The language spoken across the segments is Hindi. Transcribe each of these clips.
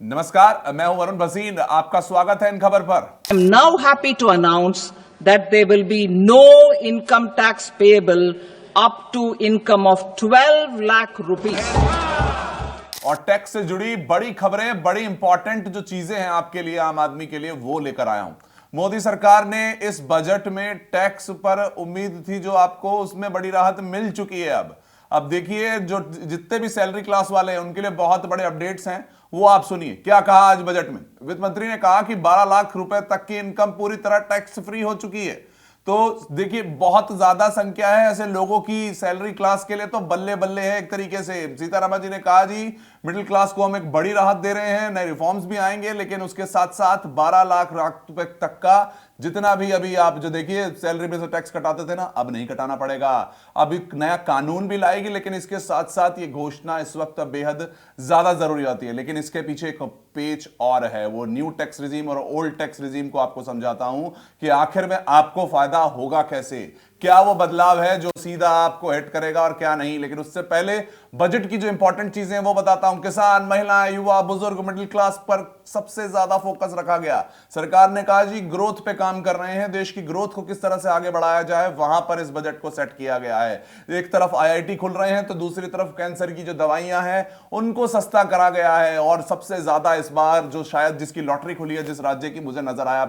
नमस्कार, मैं हूं वरुण भसीन। आपका स्वागत है इन खबर पर। I am now happy to announce that there will be no income tax payable up to income of 12 lakh rupees. और टैक्स से जुड़ी बड़ी खबरें, बड़ी इंपॉर्टेंट जो चीजें हैं आपके लिए, आम आदमी के लिए, वो लेकर आया हूं। मोदी सरकार ने इस बजट में टैक्स पर उम्मीद थी जो आपको, उसमें बड़ी राहत मिल चुकी है। अब देखिए, जो जितने भी सैलरी क्लास वाले हैं उनके लिए बहुत बड़े अपडेट्स हैं, वो आप सुनिए। क्या कहा आज बजट में? वित्त मंत्री ने कहा कि 12 लाख रुपए तक की इनकम पूरी तरह टैक्स फ्री हो चुकी है। तो देखिए, बहुत ज्यादा संख्या है ऐसे लोगों की सैलरी क्लास के लिए, तो बल्ले बल्ले है एक तरीके से। सीतारामन जी ने कहा, जी मिडिल क्लास को हम एक बड़ी राहत दे रहे हैं, नए रिफॉर्म्स भी आएंगे, लेकिन उसके साथ साथ 12 लाख रुपए तक का जितना भी अभी आप जो देखिए सैलरी में से टैक्स कटाते थे ना, अब नहीं कटाना पड़ेगा। अब एक नया कानून भी लाएगी, लेकिन इसके साथ साथ ये घोषणा इस वक्त बेहद ज्यादा जरूरी होती है। लेकिन इसके पीछे एक पेच और है, वो न्यू टैक्स रिजीम और ओल्ड टैक्स रिजीम को आपको समझाता हूं कि आखिर में आपको फायदा होगा कैसे, क्या वो बदलाव है जो सीधा आपको हिट करेगा और क्या नहीं। लेकिन उससे पहले बजट की जो इंपॉर्टेंट चीजें हैं वो बताता हूं। किसान, महिलाएं, युवा, बुजुर्ग, मिडिल क्लास पर सबसे ज्यादा फोकस रखा गया। सरकार ने कहा, जी ग्रोथ पे काम कर रहे हैं, देश की ग्रोथ को किस तरह से आगे बढ़ाया जाए, वहां पर इस बजट को सेट किया गया है। एक तरफ आईआईटी खुल रहे हैं, तो दूसरी तरफ कैंसर की जो दवाइयां हैं उनको सस्ता करा गया है। और सबसे ज्यादा इस बार जो शायद जिसकी लॉटरी खुली है, जिस राज्य की, मुझे नजर आया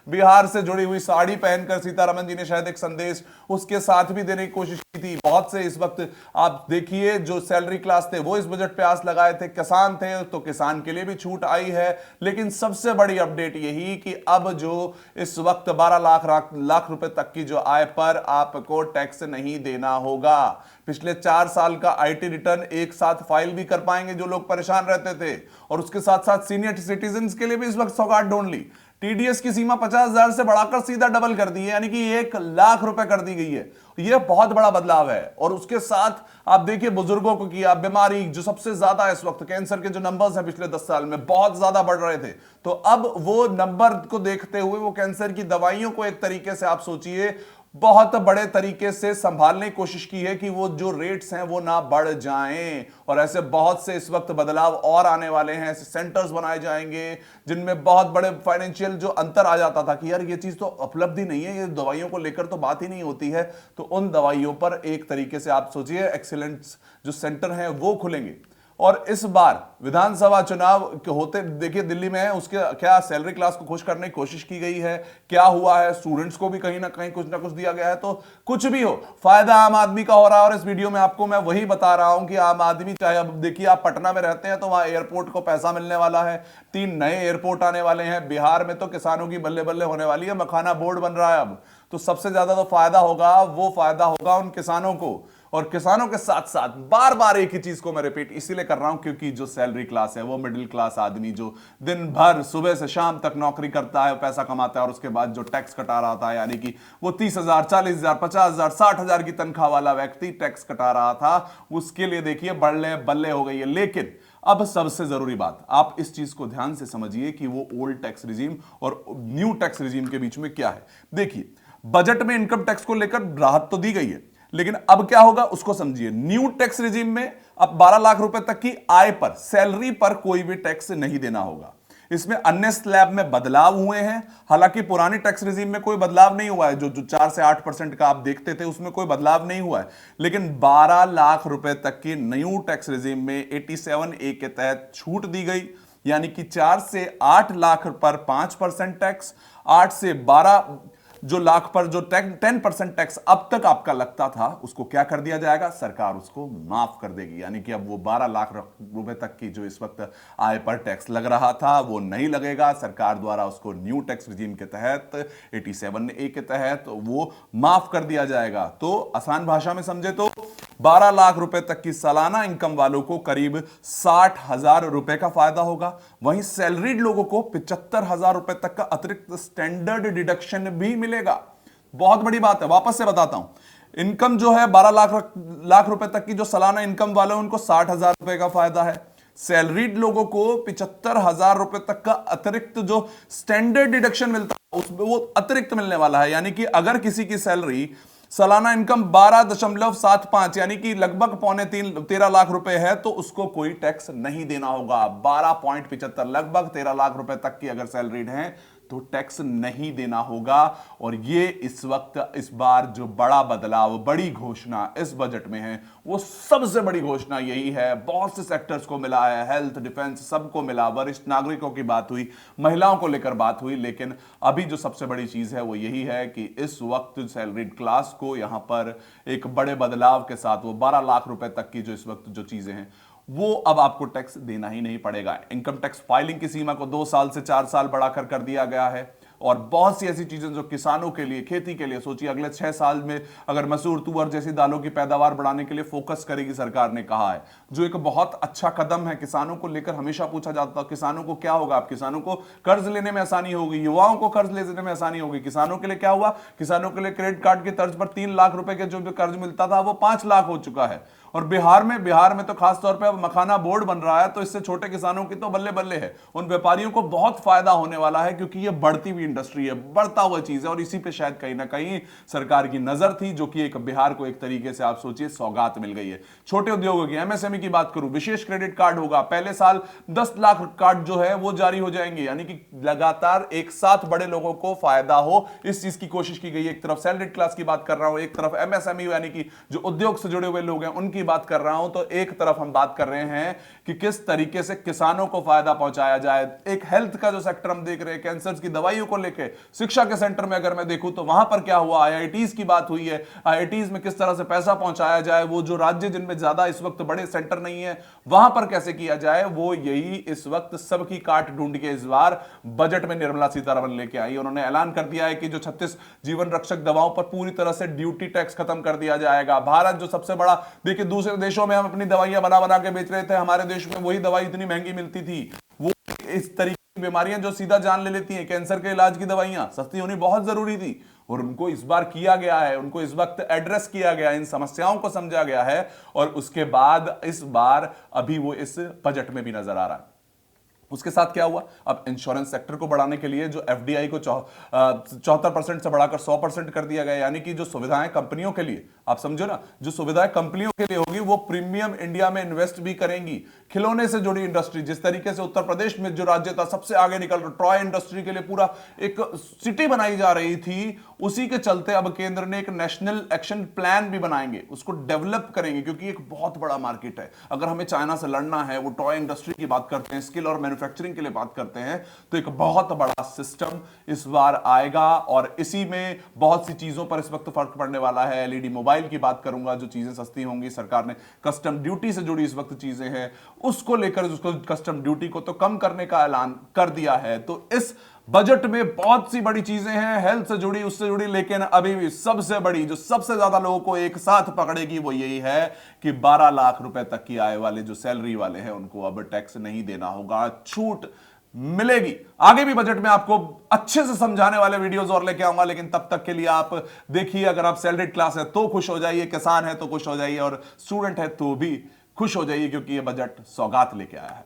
बिहार से जुड़ी हुई साड़ी पहनकर सीतारमन जी ने शायद एक संदेश उसके साथ भी देने की कोशिश की थी। बहुत से इस वक्त आप देखिए जो सैलरी क्लास थे वो इस बजट पे आस लगाए थे। किसान थे तो किसान के लिए भी छूट आई है। लेकिन सबसे बड़ी अपडेट यही कि अब जो इस वक्त 12 लाख रुपए तक की जो आय पर आपको टैक्स नहीं देना होगा। पिछले 4 साल का आईटी रिटर्न एक साथ फाइल भी कर पाएंगे जो लोग परेशान रहते थे। और उसके साथ साथ सीनियर सिटीजन के लिए भी इस वक्त सौगात ढूंढ ली। टीडीएस की सीमा 50,000 से बढ़ाकर सीधा डबल कर दी है, यानी कि 1 लाख रुपए कर दी गई है। यह बहुत बड़ा बदलाव है। और उसके साथ आप देखिए बुजुर्गों को किया, बीमारी जो सबसे ज्यादा इस वक्त कैंसर के जो नंबर्स हैं पिछले 10 साल में बहुत ज्यादा बढ़ रहे थे, तो अब वो नंबर को देखते हुए वो कैंसर की दवाइयों को एक तरीके से आप सोचिए बहुत बड़े तरीके से संभालने की कोशिश की है कि वो जो रेट्स हैं वो ना बढ़ जाएं। और ऐसे बहुत से इस वक्त बदलाव और आने वाले हैं। ऐसे सेंटर्स बनाए जाएंगे जिनमें बहुत बड़े फाइनेंशियल जो अंतर आ जाता था कि यार ये चीज तो उपलब्ध ही नहीं है, ये दवाइयों को लेकर तो बात ही नहीं होती है, तो उन दवाइयों पर एक तरीके से आप सोचिए एक्सीलेंस जो सेंटर हैं वो खुलेंगे। और इस बार विधानसभा चुनाव होते देखिए दिल्ली में है, उसके क्या सैलरी क्लास को खुश करने की कोशिश की गई है, क्या हुआ है, स्टूडेंट्स को भी कहीं ना कहीं कुछ ना कुछ दिया गया है। तो कुछ भी हो, फायदा आम आदमी का हो रहा है। और इस वीडियो में आपको मैं वही बता रहा हूं कि आम आदमी, चाहे अब देखिए आप पटना में रहते हैं तो वहां एयरपोर्ट को पैसा मिलने वाला है, 3 नए एयरपोर्ट आने वाले हैं। बिहार में तो किसानों की बल्ले बल्ले होने वाली है, मखाना बोर्ड बन रहा है अब। तो सबसे ज्यादा तो फायदा होगा, वो फायदा होगा उन किसानों को। और किसानों के साथ साथ बार बार एक ही चीज को मैं रिपीट इसीलिए कर रहा हूं क्योंकि जो सैलरी क्लास है वो मिडिल क्लास आदमी जो दिन भर सुबह से शाम तक नौकरी करता है, पैसा कमाता है, और उसके बाद जो टैक्स कटा रहा था, यानी कि वो 30,000, 40,000, 50,000, 60,000 की तनख्वाह वाला व्यक्ति टैक्स कटा रहा था, उसके लिए देखिए बल्ले बल्ले हो गई है। लेकिन अब सबसे जरूरी बात, आप इस चीज को ध्यान से समझिए कि वो ओल्ड टैक्स रिजीम और न्यू टैक्स रिजीम के बीच में क्या है। देखिए, बजट में इनकम टैक्स को लेकर राहत तो दी गई है, लेकिन अब क्या होगा उसको समझिए। न्यू टैक्स रिजीम में अब 12 लाख रुपए तक की आय पर, सैलरी पर कोई भी टैक्स नहीं देना होगा। इसमें अन्य स्लैब में बदलाव हुए हैं। हालांकि पुरानी टैक्स रिजीम में कोई बदलाव नहीं हुआ है, जो 4 से 8% का आप देखते थे उसमें कोई बदलाव नहीं हुआ है। लेकिन 12 लाख रुपए तक की न्यू टैक्स रिजीम में 87A के तहत छूट दी गई, यानी कि 4 से 8 लाख पर 5% टैक्स, 8 से 12 जो लाख पर जो 10% टैक्स अब तक आपका लगता था उसको क्या कर दिया जाएगा, सरकार उसको माफ कर देगी। यानी कि अब वो 12 लाख रुपए तक की जो इस वक्त आय पर टैक्स लग रहा था वो नहीं लगेगा। सरकार द्वारा उसको न्यू टैक्स रिजीम के तहत 87A के तहत वो माफ कर दिया जाएगा। तो आसान भाषा में समझे तो 12 लाख रुपए तक की सालाना इनकम वालों को करीब 60,000 रुपए का फायदा होगा। वहीं सैलरीड लोगों को 75,000 रुपए तक का अतिरिक्त स्टैंडर्ड डिडक्शन भी मिलेगा। बहुत बड़ी बात है, वापस से बताता हूं। इनकम जो है 12 लाख रुपए तक की जो सालाना इनकम वाले हैं उनको 60,000 रुपए का फायदा है। सैलरीड लोगों को 75,000 रुपए तक का अतिरिक्त जो स्टैंडर्ड डिडक्शन मिलता है उसमें वो अतिरिक्त मिलने वाला है। यानी कि अगर किसी की सैलरी सालाना इनकम 12.75 यानी कि लगभग 13 लाख रुपए है तो उसको कोई टैक्स नहीं देना होगा। 12.75 लगभग 13 लाख रुपए तक की अगर सैलरीड है तो टैक्स नहीं देना होगा। और ये इस वक्त इस बार जो बड़ा बदलाव, बड़ी घोषणा इस बजट में है, वो सबसे बड़ी घोषणा यही है। बहुत से सेक्टर्स को मिला है, हेल्थ, डिफेंस, सबको मिला, वरिष्ठ नागरिकों की बात हुई, महिलाओं को लेकर बात हुई, लेकिन अभी जो सबसे बड़ी चीज है वो यही है कि इस वक्त सैलरीड क्लास को यहां पर एक बड़े बदलाव के साथ वो 12 लाख रुपए तक की जो इस वक्त जो चीजें हैं वो अब आपको टैक्स देना ही नहीं पड़ेगा। इनकम टैक्स फाइलिंग की सीमा को 2 साल से 4 साल बढ़ाकर कर दिया गया है। और बहुत सी ऐसी चीजें जो किसानों के लिए, खेती के लिए, सोचिए अगले 6 साल में अगर मसूर, तुअर जैसी दालों की पैदावार बढ़ाने के लिए फोकस करेगी सरकार ने कहा है, जो एक बहुत अच्छा कदम है। किसानों को लेकर हमेशा पूछा जाता है किसानों को क्या होगा, अब किसानों को कर्ज लेने में आसानी होगी, युवाओं को कर्ज लेने में आसानी होगी। किसानों के लिए क्या हुआ, किसानों के लिए क्रेडिट कार्ड की तर्ज पर 3 लाख रुपए के जो कर्ज मिलता था वो 5 लाख हो चुका है। और बिहार में तो खास तौर पे अब मखाना बोर्ड बन रहा है, तो इससे छोटे किसानों की तो बल्ले बल्ले है। उन व्यापारियों को बहुत फायदा होने वाला है क्योंकि ये बढ़ती हुई इंडस्ट्री है, बढ़ता हुआ चीज है। और इसी पे शायद कहीं ना कहीं सरकार की नजर थी, जो कि एक बिहार को एक तरीके से आप सोचिए सौगात मिल गई है। छोटे उद्योगों की, एमएसएमई की बात करूं, विशेष क्रेडिट कार्ड होगा। पहले साल 10 लाख कार्ड जो है वो जारी हो जाएंगे, यानी कि लगातार एक साथ बड़े लोगों को फायदा हो, इस चीज की कोशिश की गई है। एक तरफ सैलरीड क्लास की बात कर रहा हूं, एक तरफ एमएसएमई यानी कि जो उद्योग से जुड़े हुए लोग हैं उनकी बात कर रहा हूं, तो एक तरफ हम बात कर रहे हैं कि किस तरीके से किसानों को फायदा पहुंचाया जाए। एक हेल्थ का जो सेक्टर हम देख रहे हैं, कैंसर की दवाइयों को लेकर, शिक्षा के सेंटर में अगर मैं देखूं तो वहां पर क्या हुआ, आईआईटीज की बात हुई है, आईआईटीज में किस तरह से पैसा पहुंचाया जाए, वो जो राज्य जिनमें ज्यादा इस वक्त बड़े सेंटर नहीं है वहां पर कैसे किया जाए, वो यही इस वक्त सबकी काट ढूंढ के इस बार बजट में निर्मला सीतारमण लेके आई। उन्होंने ऐलान कर दिया है कि जो 36 जीवन रक्षक दवाओं पर पूरी तरह से ड्यूटी टैक्स खत्म कर दिया जाएगा। भारत जो सबसे बड़ा, देखिए दूसरे देशों में हम अपनी दवाइयां बना बना के बेच रहे थे, हमारे देश में वही दवाई इतनी महंगी मिलती थी। वो इस तरीके की बीमारियां जो सीधा जान ले लेती हैं, कैंसर के इलाज की दवाइयां सस्ती होनी बहुत जरूरी थी, और उनको इस बार किया गया है, उनको इस वक्त एड्रेस किया गया है, इन समस्याओं को समझा गया है। और उसके बाद इस बार अभी वो इस बजट में भी नजर आ रहा है। उसके साथ क्या हुआ, अब इंश्योरेंस सेक्टर को बढ़ाने के लिए जो एफडीआई को 74% से बढ़ाकर 100% कर दिया गया, यानी कि जो सुविधाएं कंपनियों के लिए, आप समझो ना, जो सुविधाएं कंपनियों के लिए होगी वो प्रीमियम इंडिया में इन्वेस्ट भी करेंगी। खिलौने से जुड़ी इंडस्ट्री, जिस तरीके से उत्तर प्रदेश में जो राज्य था सबसे आगे निकल रहा, टॉय इंडस्ट्री के लिए पूरा एक सिटी बनाई जा रही थी, उसी के चलते अब केंद्र ने एक नेशनल एक्शन प्लान भी बनाएंगे, उसको डेवलप करेंगे, क्योंकि एक बहुत बड़ा मार्केट है। अगर हमें चाइना से लड़ना है, वो टॉय इंडस्ट्री की बात करते हैं, स्किल और मैन्युफैक्चरिंग के लिए बात करते हैं, तो एक बहुत बड़ा सिस्टम इस बार आएगा। और इसी में बहुत सी चीजों पर इस वक्त फर्क पड़ने वाला है। एलईडी मोबाइल की बात करूंगा, जो चीजें सस्ती होंगी, सरकार ने कस्टम ड्यूटी से जुड़ी इस वक्त चीजें हैं उसको लेकर, उसको कस्टम ड्यूटी को तो कम करने का ऐलान कर दिया है। तो इस बजट में बहुत सी बड़ी चीजें हैं, हेल्थ से जुड़ी, उससे जुड़ी, लेकिन अभी भी सबसे बड़ी, जो सबसे ज्यादा लोगों को एक साथ पकड़ेगी, वो यही है कि 12 लाख रुपए तक की आय वाले जो सैलरी वाले हैं उनको अब टैक्स नहीं देना होगा, छूट मिलेगी। आगे भी बजट में आपको अच्छे से समझाने वाले वीडियोस और लेके आऊंगा, लेकिन तब तक के लिए आप देखिए, अगर आप सैलरीड क्लास है तो खुश हो जाइए, किसान है तो खुश हो जाइए, और स्टूडेंट है तो भी खुश हो जाइए, क्योंकि ये बजट सौगात लेके आया है।